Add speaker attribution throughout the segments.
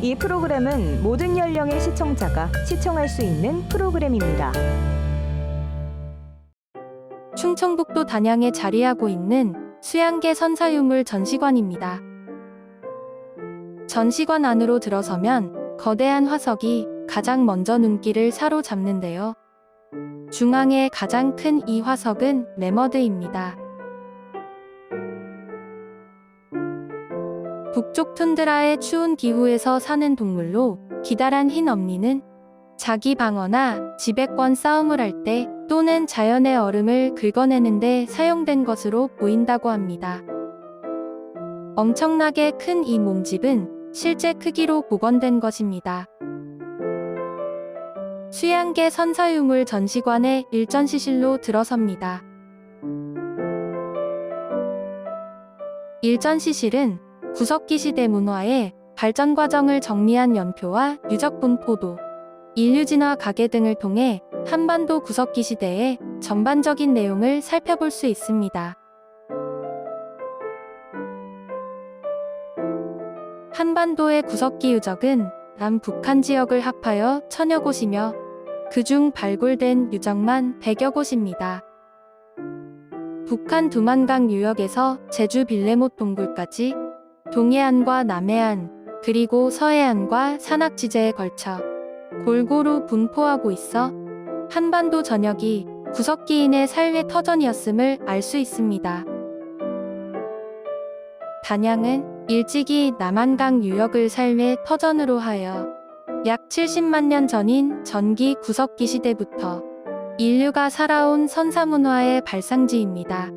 Speaker 1: 이 프로그램은 모든 연령의 시청자가 시청할 수 있는 프로그램입니다.
Speaker 2: 충청북도 단양에 자리하고 있는 수양계 선사유물 전시관입니다. 전시관 안으로 들어서면 거대한 화석이 가장 먼저 눈길을 사로잡는데요. 중앙에 가장 큰 이 화석은 매머드입니다. 북쪽 툰드라의 추운 기후에서 사는 동물로 기다란 흰 엄니는 자기 방어나 지배권 싸움을 할 때 또는 자연의 얼음을 긁어내는 데 사용된 것으로 보인다고 합니다. 엄청나게 큰 이 몸집은 실제 크기로 복원된 것입니다. 수양계 선사유물 전시관의 일전시실로 들어섭니다. 일전시실은 구석기 시대 문화의 발전 과정을 정리한 연표와 유적 분포도, 인류 진화 가계 등을 통해 한반도 구석기 시대의 전반적인 내용을 살펴볼 수 있습니다. 한반도의 구석기 유적은 남북한 지역을 합하여 천여 곳이며 그중 발굴된 유적만 100여 곳입니다. 북한 두만강 유역에서 제주 빌레못 동굴까지 동해안과 남해안 그리고 서해안과 산악지대에 걸쳐 골고루 분포하고 있어 한반도 전역이 구석기인의 삶의 터전이었음을 알 수 있습니다. 단양은 일찍이 남한강 유역을 삶의 터전으로 하여 약 70만 년 전인 전기 구석기 시대부터 인류가 살아온 선사문화의 발상지입니다.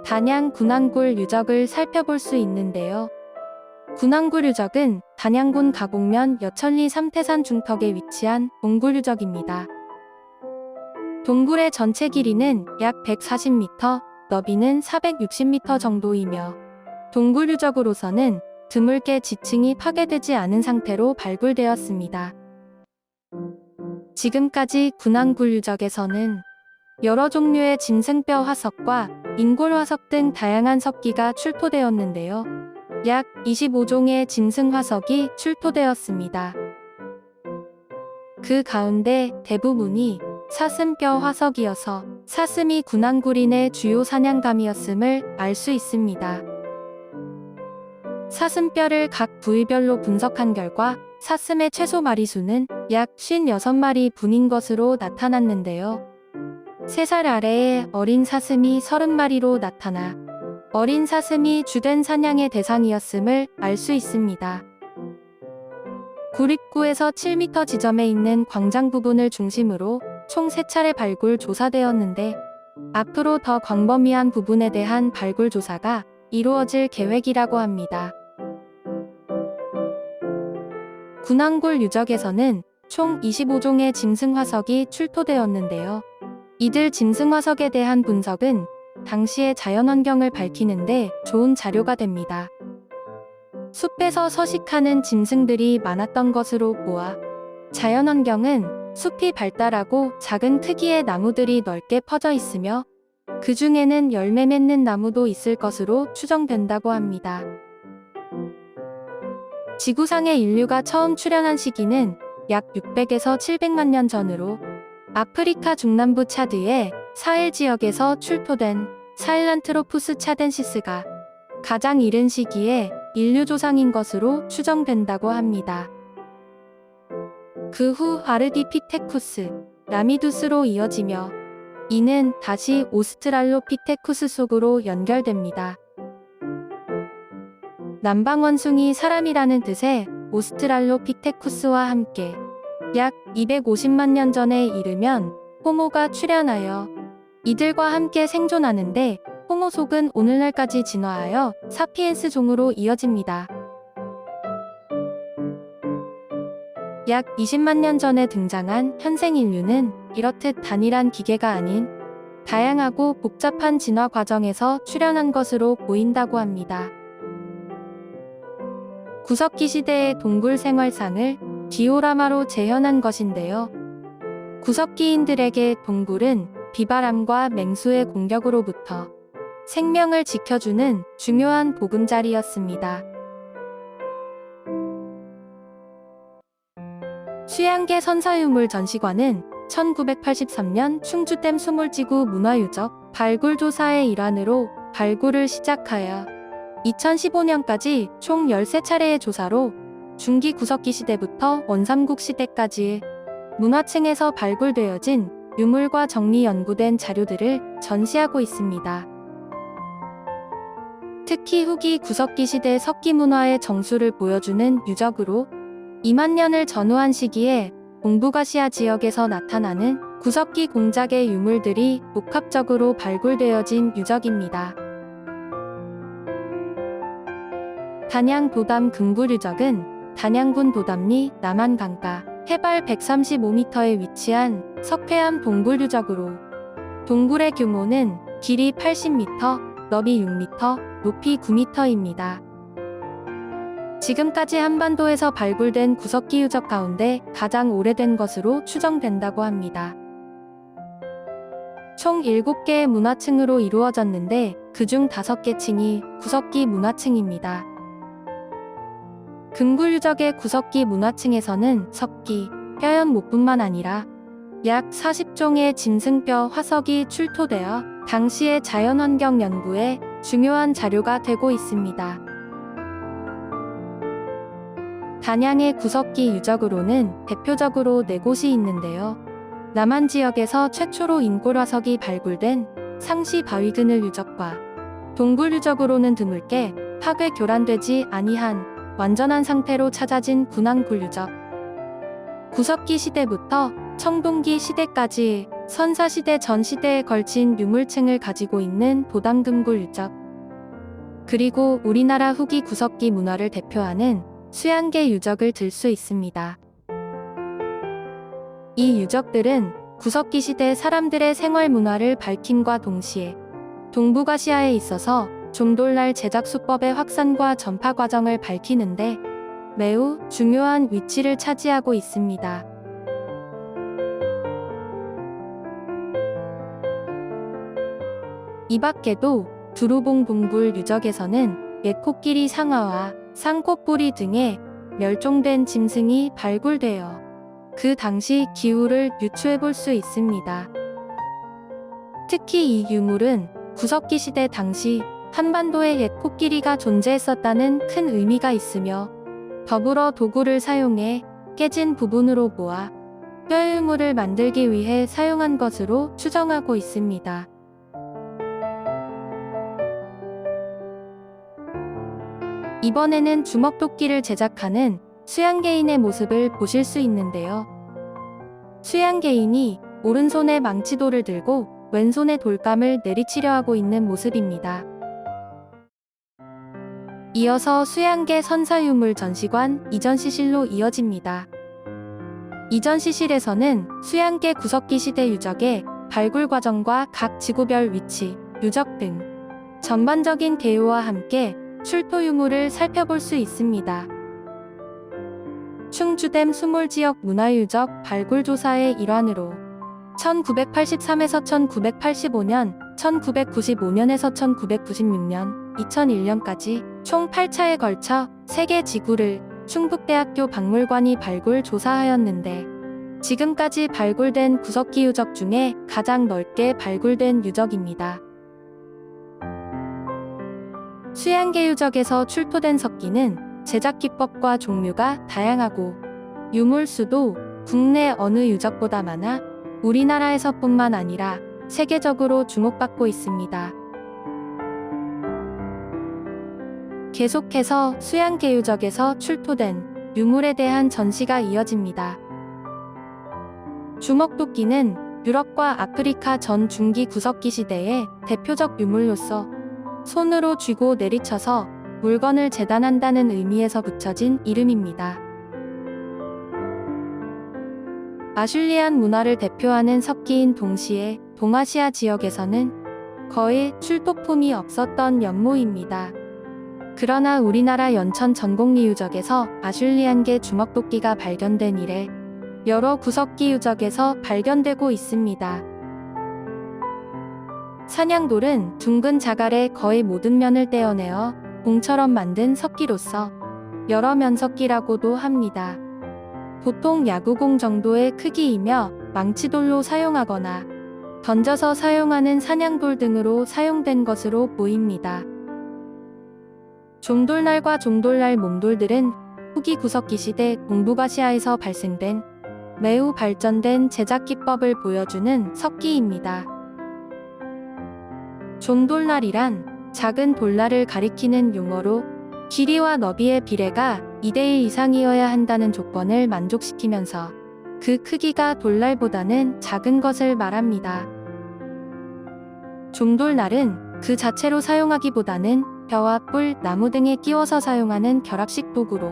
Speaker 2: 단양 군항굴 유적을 살펴볼 수 있는데요. 군항굴 유적은 단양군 가곡면 여천리 삼태산 중턱에 위치한 동굴 유적입니다. 동굴의 전체 길이는 약 140m, 너비는 460m 정도이며 동굴 유적으로서는 드물게 지층이 파괴되지 않은 상태로 발굴되었습니다. 지금까지 군항굴 유적에서는 여러 종류의 짐승뼈 화석과 인골 화석 등 다양한 석기가 출토되었는데요. 약 25종의 짐승 화석이 출토되었습니다. 그 가운데 대부분이 사슴뼈 화석이어서 사슴이 군항굴인의 주요 사냥감이었음을 알 수 있습니다. 사슴뼈를 각 부위별로 분석한 결과 사슴의 최소 마리수는 약 56마리 분인 것으로 나타났는데요. 3살 아래의 어린 사슴이 30마리로 나타나 어린 사슴이 주된 사냥의 대상이었음을 알 수 있습니다. 굴 입구에서 7m 지점에 있는 광장 부분을 중심으로 총 3차례 발굴 조사되었는데 앞으로 더 광범위한 부분에 대한 발굴 조사가 이루어질 계획이라고 합니다. 군항굴 유적에서는 총 25종의 짐승 화석이 출토되었는데요. 이들 짐승 화석에 대한 분석은 당시의 자연환경을 밝히는데 좋은 자료가 됩니다. 숲에서 서식하는 짐승들이 많았던 것으로 보아 자연환경은 숲이 발달하고 작은 크기의 나무들이 넓게 퍼져 있으며 그 중에는 열매 맺는 나무도 있을 것으로 추정된다고 합니다. 지구상에 인류가 처음 출현한 시기는 약 600에서 700만 년 전으로 아프리카 중남부 차드의 사헬 지역에서 출토된 사헬란트로푸스 차덴시스가 가장 이른 시기에 인류 조상인 것으로 추정된다고 합니다. 그 후 아르디피테쿠스, 라미두스로 이어지며 이는 다시 오스트랄로피테쿠스 속으로 연결됩니다. 남방원숭이 사람이라는 뜻의 오스트랄로피테쿠스와 함께 약 250만 년 전에 이르면 호모가 출현하여 이들과 함께 생존하는데 호모 속은 오늘날까지 진화하여 사피엔스 종으로 이어집니다. 약 20만 년 전에 등장한 현생 인류는 이렇듯 단일한 기계가 아닌 다양하고 복잡한 진화 과정에서 출현한 것으로 보인다고 합니다. 구석기 시대의 동굴 생활상을 디오라마로 재현한 것인데요. 구석기인들에게 동굴은 비바람과 맹수의 공격으로부터 생명을 지켜주는 중요한 보금자리였습니다. 수양계 선사유물 전시관은 1983년 충주댐 수몰지구 문화유적 발굴 조사의 일환으로 발굴을 시작하여 2015년까지 총 13차례의 조사로 중기 구석기 시대부터 원삼국 시대까지의 문화층에서 발굴되어진 유물과 정리 연구된 자료들을 전시하고 있습니다. 특히 후기 구석기 시대 석기 문화의 정수를 보여주는 유적으로 2만 년을 전후한 시기에 동북아시아 지역에서 나타나는 구석기 공작의 유물들이 복합적으로 발굴되어진 유적입니다. 단양 도담 금굴유적은 단양군 도담리 남한강가 해발 135m에 위치한 석회암 동굴유적으로 동굴의 규모는 길이 80m, 너비 6m, 높이 9m입니다. 지금까지 한반도에서 발굴된 구석기 유적 가운데 가장 오래된 것으로 추정된다고 합니다. 총 7개의 문화층으로 이루어졌는데 그중 5개 층이 구석기 문화층입니다. 금굴유적의 구석기 문화층에서는 석기, 뼈연못뿐만 아니라 약 40종의 짐승뼈 화석이 출토되어 당시의 자연환경 연구에 중요한 자료가 되고 있습니다. 단양의 구석기 유적으로는 대표적으로 4곳이 있는데요. 남한 지역에서 최초로 인골화석이 발굴된 상시 바위그늘 유적과 동굴 유적으로는 드물게 파괴 교란되지 아니한 완전한 상태로 찾아진 군항굴 유적. 구석기 시대부터 청동기 시대까지 선사시대 전 시대에 걸친 유물층을 가지고 있는 도담금굴 유적. 그리고 우리나라 후기 구석기 문화를 대표하는 수양계 유적을 들 수 있습니다. 이 유적들은 구석기 시대 사람들의 생활 문화를 밝힘과 동시에 동북아시아에 있어서 좀돌날 제작 수법의 확산과 전파 과정을 밝히는데 매우 중요한 위치를 차지하고 있습니다. 이 밖에도 두루봉 동굴 유적에서는 옛 코끼리 상아와 쌍코뿌리 등의 멸종된 짐승이 발굴되어 그 당시 기후를 유추해 볼 수 있습니다. 특히 이 유물은 구석기 시대 당시 한반도에 옛 코끼리가 존재했었다는 큰 의미가 있으며 더불어 도구를 사용해 깨진 부분으로 모아 뼈유물을 만들기 위해 사용한 것으로 추정하고 있습니다. 이번에는 주먹도끼를 제작하는 수양계인의 모습을 보실 수 있는데요. 수양계인이 오른손에 망치돌을 들고 왼손에 돌감을 내리치려 하고 있는 모습입니다. 이어서 수양계 선사유물 전시관 이전시실로 이어집니다. 이전시실에서는 수양계 구석기 시대 유적의 발굴 과정과 각 지구별 위치, 유적 등 전반적인 개요와 함께 출토 유물을 살펴볼 수 있습니다. 충주댐 수몰지역 문화유적 발굴조사의 일환으로 1983에서 1985년, 1995년에서 1996년, 2001년까지 총 8차에 걸쳐 세계 지구를 충북대학교 박물관이 발굴 조사하였는데 지금까지 발굴된 구석기 유적 중에 가장 넓게 발굴된 유적입니다. 수양계 유적에서 출토된 석기는 제작 기법과 종류가 다양하고 유물수도 국내 어느 유적보다 많아 우리나라에서뿐만 아니라 세계적으로 주목받고 있습니다. 계속해서 수양계 유적에서 출토된 유물에 대한 전시가 이어집니다. 주먹도끼는 유럽과 아프리카 전 중기 구석기 시대의 대표적 유물로서 손으로 쥐고 내리쳐서 물건을 재단한다는 의미에서 붙여진 이름입니다. 아슐리안 문화를 대표하는 석기인 동시에 동아시아 지역에서는 거의 출토품이 없었던 연모입니다. 그러나 우리나라 연천 전곡리 유적에서 아슐리안계 주먹도끼가 발견된 이래 여러 구석기 유적에서 발견되고 있습니다. 산양돌은 둥근 자갈의 거의 모든 면을 떼어내어 공처럼 만든 석기로서 여러 면석기라고도 합니다. 보통 야구공 정도의 크기이며 망치돌로 사용하거나 던져서 사용하는 산양돌 등으로 사용된 것으로 보입니다. 종돌날과 종돌날 몸돌들은 후기 구석기 시대 동북아시아에서 발생된 매우 발전된 제작 기법을 보여주는 석기입니다. 종돌날이란 작은 돌날을 가리키는 용어로 길이와 너비의 비례가 2:1 이상이어야 한다는 조건을 만족시키면서 그 크기가 돌날보다는 작은 것을 말합니다. 종돌날은 그 자체로 사용하기보다는 벼와 뿔, 나무 등에 끼워서 사용하는 결합식 도구로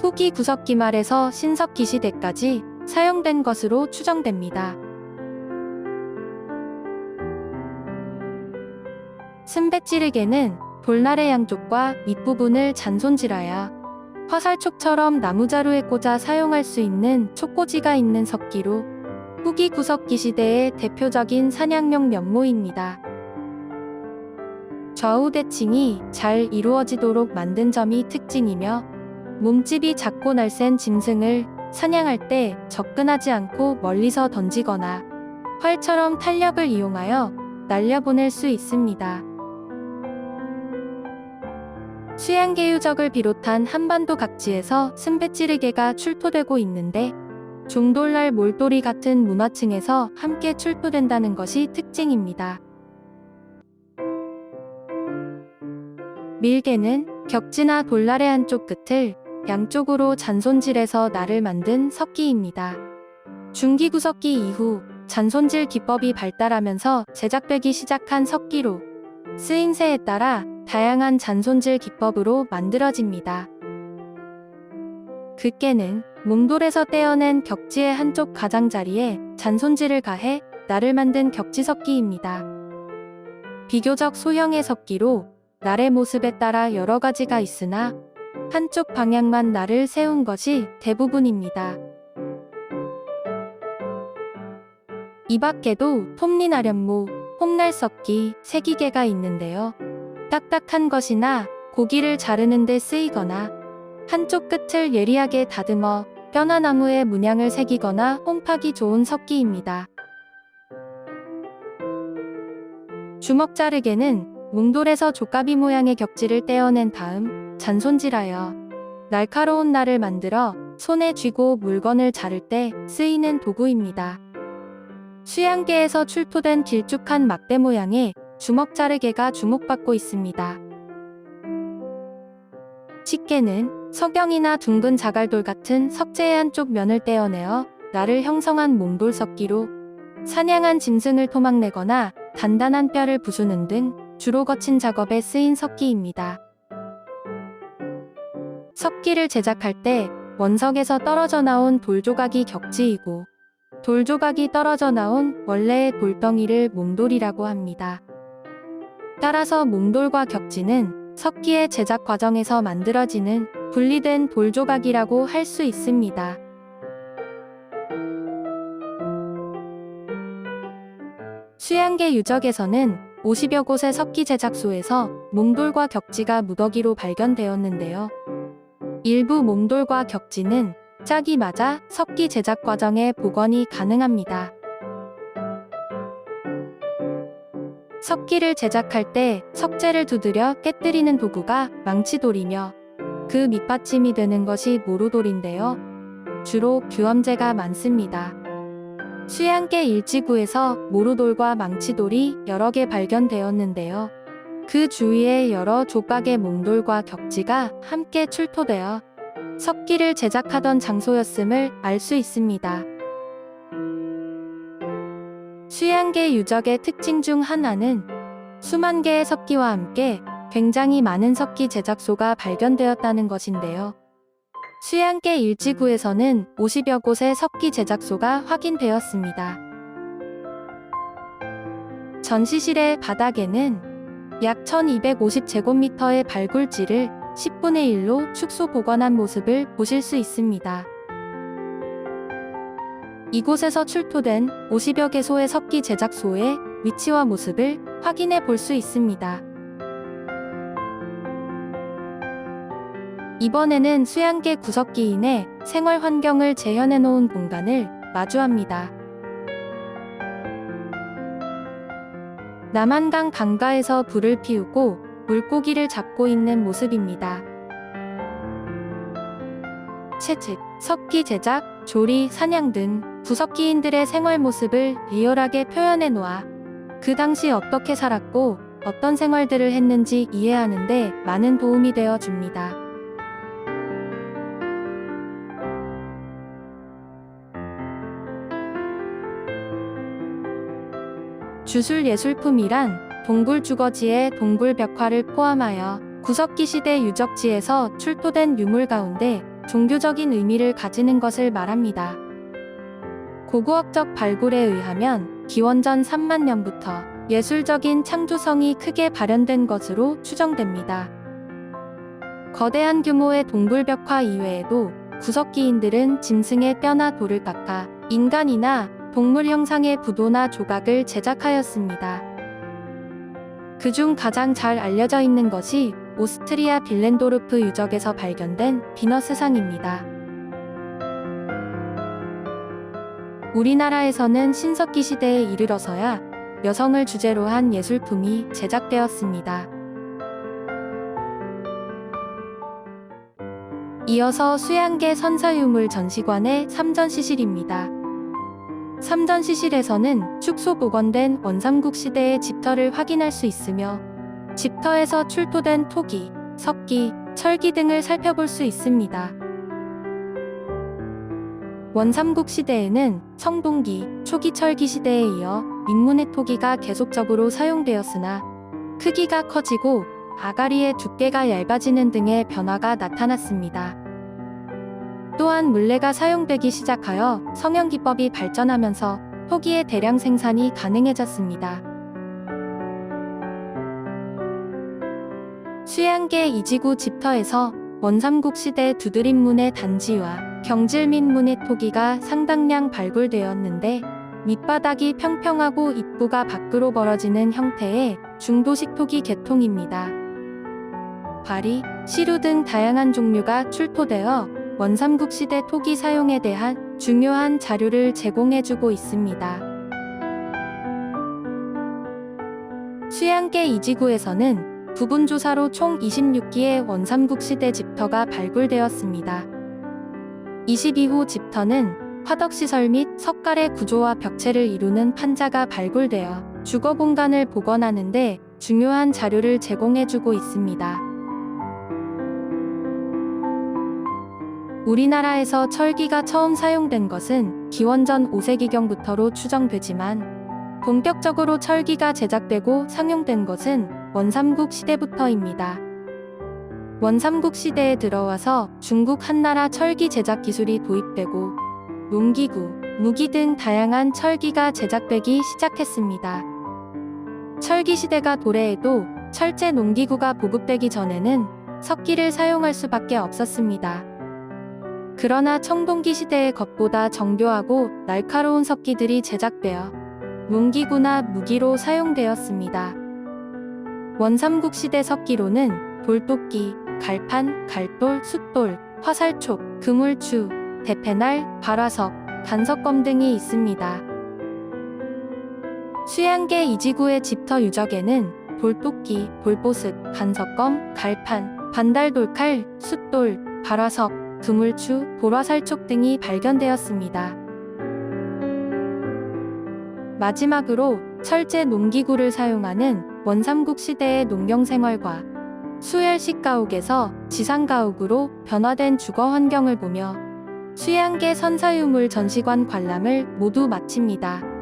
Speaker 2: 후기 구석기 말에서 신석기 시대까지 사용된 것으로 추정됩니다. 쓴배찌르개는 돌날의 양쪽과 밑부분을 잔손질하여 화살촉처럼 나무자루에 꽂아 사용할 수 있는 촉꽂이가 있는 석기로 후기 구석기 시대의 대표적인 산양용 면모입니다. 좌우 대칭이 잘 이루어지도록 만든 점이 특징이며 몸집이 작고 날쌘 짐승을 사냥할 때 접근하지 않고 멀리서 던지거나 활처럼 탄력을 이용하여 날려보낼 수 있습니다. 수양계유적을 비롯한 한반도 각지에서 쓴배찌르개가 출토되고 있는데 종돌날 몰돌이 같은 문화층에서 함께 출토된다는 것이 특징입니다. 밀개는 격지나 돌날의 한쪽 끝을 양쪽으로 잔손질해서 날을 만든 석기입니다. 중기구석기 이후 잔손질 기법이 발달하면서 제작되기 시작한 석기로 쓰임새에 따라 다양한 잔손질 기법으로 만들어집니다. 긋개는 몸돌에서 떼어낸 격지의 한쪽 가장자리에 잔손질을 가해 날을 만든 격지석기입니다. 비교적 소형의 석기로 날의 모습에 따라 여러 가지가 있으나 한쪽 방향만 날을 세운 것이 대부분입니다. 이 밖에도 톱니나련모, 홈날석기, 세기개가 있는데요. 딱딱한 것이나 고기를 자르는 데 쓰이거나 한쪽 끝을 예리하게 다듬어 뼈나 나무에 문양을 새기거나 홈파기 좋은 석기입니다. 주먹자르개는 몽돌에서 족가비 모양의 격지를 떼어낸 다음 잔손질하여 날카로운 날을 만들어 손에 쥐고 물건을 자를 때 쓰이는 도구입니다. 수양계에서 출토된 길쭉한 막대 모양의 주먹자르개가 주목받고 있습니다. 칙개는 석영이나 둥근 자갈돌 같은 석재의 한쪽 면을 떼어내어 날을 형성한 몽돌석기로 사냥한 짐승을 토막내거나 단단한 뼈를 부수는 등 주로 거친 작업에 쓰인 석기입니다. 석기를 제작할 때 원석에서 떨어져 나온 돌조각이 격지이고 돌조각이 떨어져 나온 원래의 돌덩이를 몽돌이라고 합니다. 따라서 몽돌과 격지는 석기의 제작 과정에서 만들어지는 분리된 돌조각이라고 할 수 있습니다. 수양계 유적에서는 50여 곳의 석기 제작소에서 몽돌과 격지가 무더기로 발견되었는데요. 일부 몽돌과 격지는 짝이 맞아 석기 제작 과정에 복원이 가능합니다. 석기를 제작할 때 석재를 두드려 깨뜨리는 도구가 망치돌이며 그 밑받침이 되는 것이 모루돌인데요. 주로 규엄재가 많습니다. 수양계 일지구에서 모루돌과 망치돌이 여러 개 발견되었는데요. 그 주위에 여러 조각의 몽돌과 격지가 함께 출토되어 석기를 제작하던 장소였음을 알 수 있습니다. 수양계 유적의 특징 중 하나는 수만 개의 석기와 함께 굉장히 많은 석기 제작소가 발견되었다는 것인데요. 수양계 일지구에서는 50여 곳의 석기 제작소가 확인되었습니다. 전시실의 바닥에는 약 1250제곱미터의 발굴지를 10분의 1로 축소 복원한 모습을 보실 수 있습니다. 이곳에서 출토된 50여 개소의 석기 제작소의 위치와 모습을 확인해 볼 수 있습니다. 이번에는 수양계 구석기인의 생활 환경을 재현해 놓은 공간을 마주합니다. 남한강 강가에서 불을 피우고 물고기를 잡고 있는 모습입니다. 채집, 석기 제작, 조리, 사냥 등 구석기인들의 생활 모습을 리얼하게 표현해 놓아 그 당시 어떻게 살았고 어떤 생활들을 했는지 이해하는 데 많은 도움이 되어 줍니다. 주술예술품이란 동굴주거지의 동굴벽화를 포함하여 구석기 시대 유적지에서 출토된 유물 가운데 종교적인 의미를 가지는 것을 말합니다. 고고학적 발굴에 의하면 기원전 3만 년부터 예술적인 창조성이 크게 발현된 것으로 추정됩니다. 거대한 규모의 동굴벽화 이외에도 구석기인들은 짐승의 뼈나 돌을 깎아 인간이나 동물 형상의 부도나 조각을 제작하였습니다. 그중 가장 잘 알려져 있는 것이 오스트리아 빌렌도르프 유적에서 발견된 비너스상입니다. 우리나라에서는 신석기 시대에 이르러서야 여성을 주제로 한 예술품이 제작되었습니다. 이어서 수양계 선사유물 전시관의 삼전시실입니다. 삼전시실에서는 축소 복원된 원삼국 시대의 집터를 확인할 수 있으며 집터에서 출토된 토기, 석기, 철기 등을 살펴볼 수 있습니다. 원삼국 시대에는 청동기, 초기 철기 시대에 이어 민문의 토기가 계속적으로 사용되었으나 크기가 커지고 아가리의 두께가 얇아지는 등의 변화가 나타났습니다. 또한 물레가 사용되기 시작하여 성형기법이 발전하면서 토기의 대량 생산이 가능해졌습니다. 수양계 이지구 집터에서 원삼국 시대 두드림문의 단지와 경질민문의 토기가 상당량 발굴되었는데 밑바닥이 평평하고 입구가 밖으로 벌어지는 형태의 중도식 토기 계통입니다. 바리, 시루 등 다양한 종류가 출토되어 원삼국 시대 토기 사용에 대한 중요한 자료를 제공해주고 있습니다. 수양계 이지구에서는 부분조사로 총 26기의 원삼국 시대 집터가 발굴되었습니다. 22호 집터는 화덕시설 및 석갈의 구조와 벽체를 이루는 판자가 발굴되어 주거 공간을 복원하는 데 중요한 자료를 제공해주고 있습니다. 우리나라에서 철기가 처음 사용된 것은 기원전 5세기경부터로 추정되지만 본격적으로 철기가 제작되고 상용된 것은 원삼국 시대부터입니다. 원삼국 시대에 들어와서 중국 한나라 철기 제작 기술이 도입되고 농기구, 무기 등 다양한 철기가 제작되기 시작했습니다. 철기 시대가 도래해도 철제 농기구가 보급되기 전에는 석기를 사용할 수밖에 없었습니다. 그러나 청동기 시대의 것보다 정교하고 날카로운 석기들이 제작되어 농기구나 무기로 사용되었습니다. 원삼국 시대 석기로는 돌도끼, 갈판, 갈돌, 숫돌, 화살촉, 그물추, 대패날, 발화석, 단석검 등이 있습니다. 수양계 이지구의 집터 유적에는 돌도끼, 돌보습, 단석검, 갈판, 반달돌칼, 숫돌, 발화석, 그물추, 보라살촉 등이 발견되었습니다. 마지막으로 철제 농기구를 사용하는 원삼국 시대의 농경생활과 수열식 가옥에서 지상가옥으로 변화된 주거 환경을 보며 수양계 선사유물 전시관 관람을 모두 마칩니다.